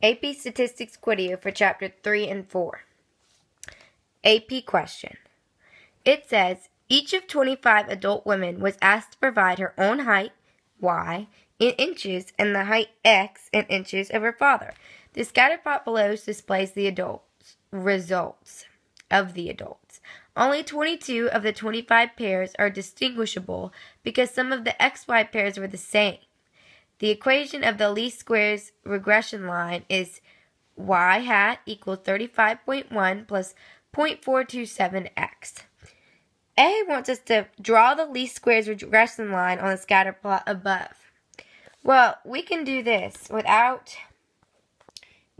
AP Statistics Quidio for Chapter 3 and 4. AP question. It says, each of 25 adult women was asked to provide her own height, y, in inches, and the height x in inches of her father. The scatter plot below displays the results of the adults. Only 22 of the 25 pairs are distinguishable because some of the xy pairs were the same. The equation of the least squares regression line is y hat equals 35.1 plus 0.427x. A wants us to draw the least squares regression line on the scatter plot above. Well, we can do this without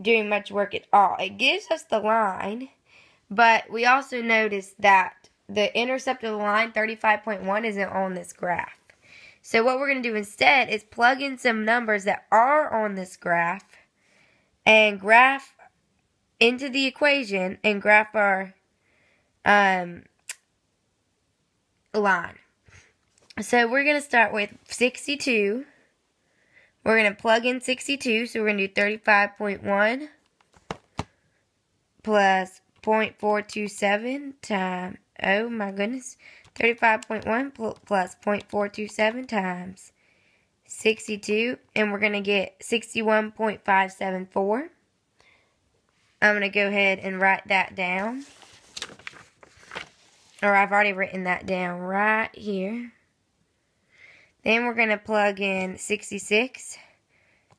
doing much work at all. It gives us the line, but we also notice that the intercept of the line, 35.1, isn't on this graph. So what we're going to do instead is plug in some numbers that are on this graph and graph into the equation and graph our line. So we're going to start with 62. We're going to plug in 62, so we're going to do 35.1 plus 0.427 times, oh my goodness, 35.1 plus 0.427 times 62, and we're going to get 61.574. I'm going to go ahead and write that down. Or I've already written that down right here. Then we're going to plug in 66,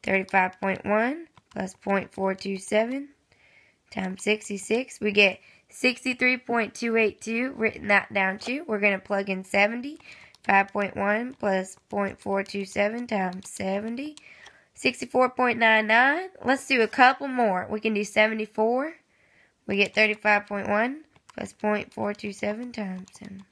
35.1 plus 0.427 times 66. We get 63.282, written that down too. We're going to plug in 70, 5.1 plus 0.427 times 70. 64.99. Let's do a couple more. We can do 74. We get 35.1 plus 0.427 times 7.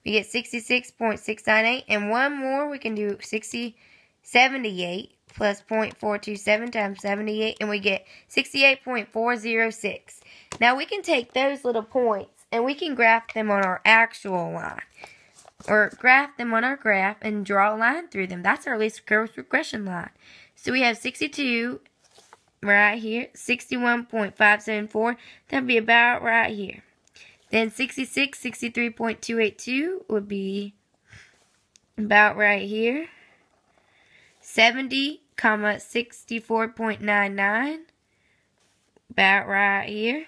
We get 66.698. And one more, we can do 78 plus 0.427 times 78. And we get 68.406. Now we can take those little points and we can graph them on our actual line. Or graph them on our graph and draw a line through them. That's our least squares regression line. So we have 62 right here, 61.574. That'd be about right here. Then 66, 63.282 would be about right here. 70, 64.99, about right here.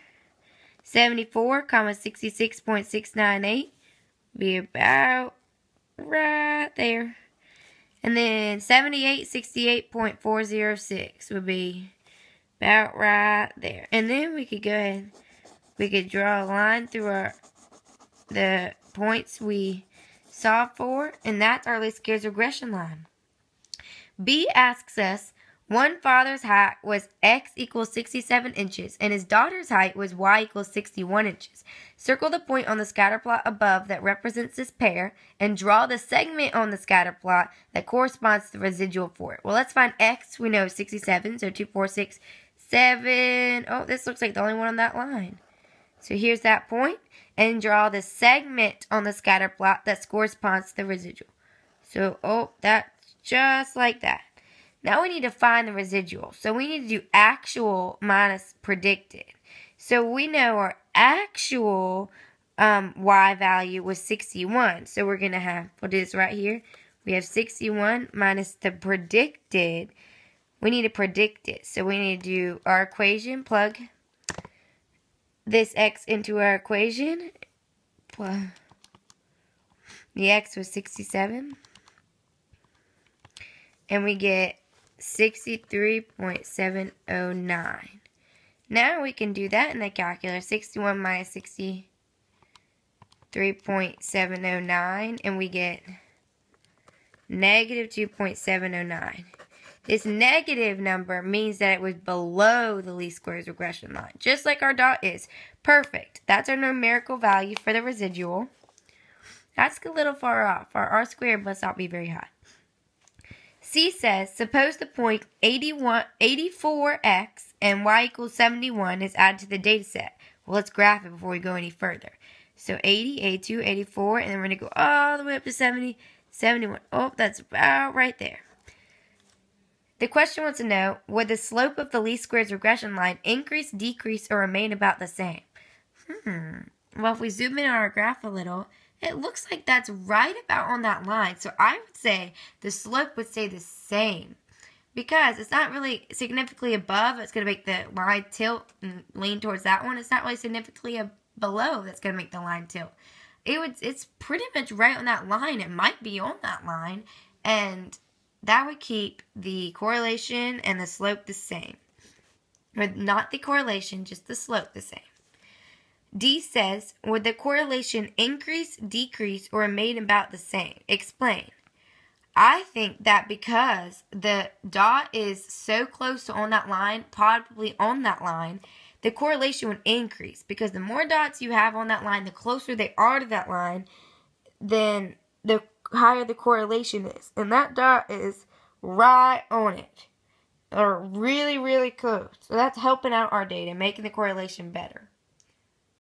74, 66.698, be about right there. And then 78, 68.406 would be about right there. And then we could go ahead, we could draw a line through the points we solved for, and that's our least squares regression line. B asks us, one father's height was x equals 67 inches, and his daughter's height was y equals 61 inches. Circle the point on the scatter plot above that represents this pair, and draw the segment on the scatter plot that corresponds to the residual for it. Well, let's find x. We know 67, so 2, 4, 6, 7. Oh, this looks like the only one on that line. So here's that point, and draw the segment on the scatter plot that corresponds to the residual. So, oh, that's just like that. Now we need to find the residual. So we need to do actual minus predicted. So we know our actual y value was 61. So we're going to have, we'll do this right here. We have 61 minus the predicted. We need to predict it. So we need to do our equation, plug this x into our equation. The x was 67. And we get 63.709. Now we can do that in the calculator. 61 minus 63.709, and we get negative 2.709. This negative number means that it was below the least squares regression line, just like our dot is. Perfect. That's our numerical value for the residual. That's a little far off. Our r squared must not be very high. C says, suppose the point 84x and y equals 71 is added to the data set. Well, let's graph it before we go any further. So 80, 82, 84, and then we're going to go all the way up to 70, 71. Oh, that's about right there. The question wants to know, would the slope of the least squares regression line increase, decrease, or remain about the same? Well, if we zoom in on our graph a little, it looks like that's right about on that line. So I would say the slope would stay the same because it's not really significantly above. It's going to make the line tilt and lean towards that one. It's not really significantly below that's going to make the line tilt. It's pretty much right on that line. It might be on that line, and that would keep the correlation and the slope the same. Or not the correlation, just the slope the same. D says, would the correlation increase, decrease, or remain about the same? Explain. I think that because the dot is so close to on that line, probably on that line, the correlation would increase. Because the more dots you have on that line, the closer they are to that line, then the higher the correlation is. And that dot is right on it. Or really, really close. So that's helping out our data, making the correlation better.